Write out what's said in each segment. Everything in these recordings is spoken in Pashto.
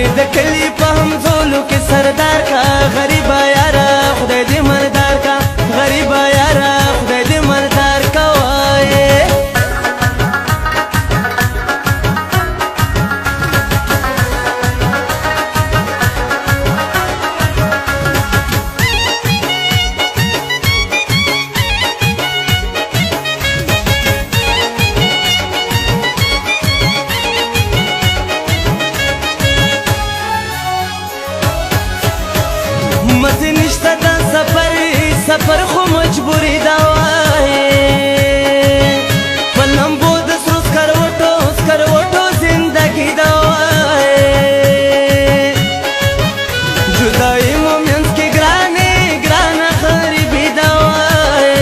دې د کلي په همزولو کې سردار کا غریبه یاره خدای دې مالدار کا غریبه یاره خدای دې مالدار کا وایې مزه نشته دا سفر خو مجبوری دا وایې په لمبو د سرو سکروټو زندګي دا وایې جدایي مو منځ کې ګرانه غریبي دا وایې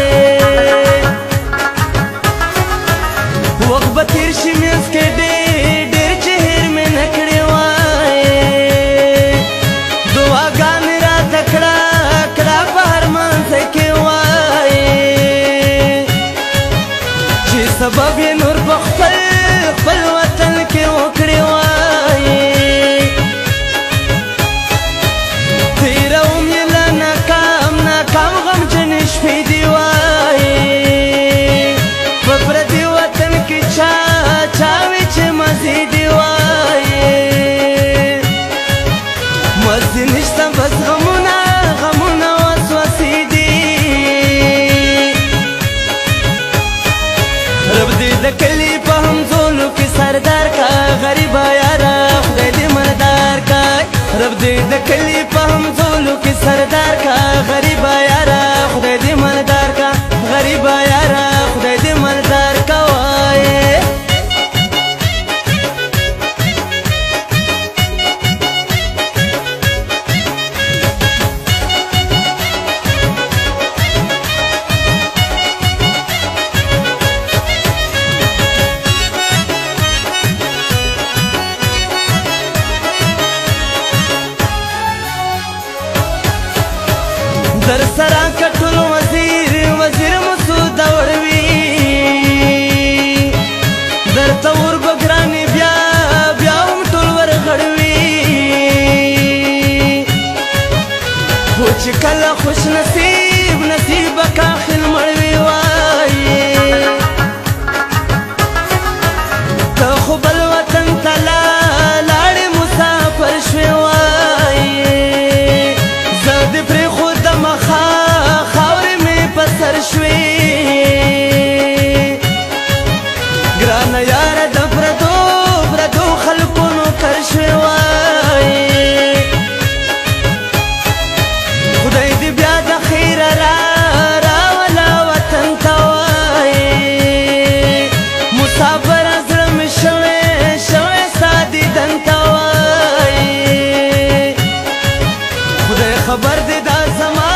وخت به تېر شي منځ کې ډېر چې هېر مې نه کړې وایې دعاګانې راته کړه په هر منځ کې وایې چې سبب یې نور په خپل وطن کې وکړې وایې تېروم یې له ناکام غمجنې شپې دي وایې په پردي وطن کې چاوې چې مزې دي وایې مزې نشته بس غمونه وسوسې دي رب دې د کلي په همزولو کې سردار کا غریبه یاره خدای دې مالدار کا رب دې د کلي په همزولو کې سردار کا غریبه یاره خدای دې مالدار کا غریبه یاره خدای دې مالدار کا وایې در سره کټول وزیر مسعود وړوي درته ورګرانې بیا هم ټول ورغړوي خو چې کله خوش نصیب کاخل مړوي وایي ته خو بل وطن ته لاړې مسافر شوې وایي زه دې پرېښود خاورې مې په سر شوې ګرانه یاره د پردو خلکو نوکر شوې وایې خدای دې بیا د خیره راوله وطن ته وایې مسافر زړه مې شوی ستا دیدن ته وایې خدای خبر دې دا زما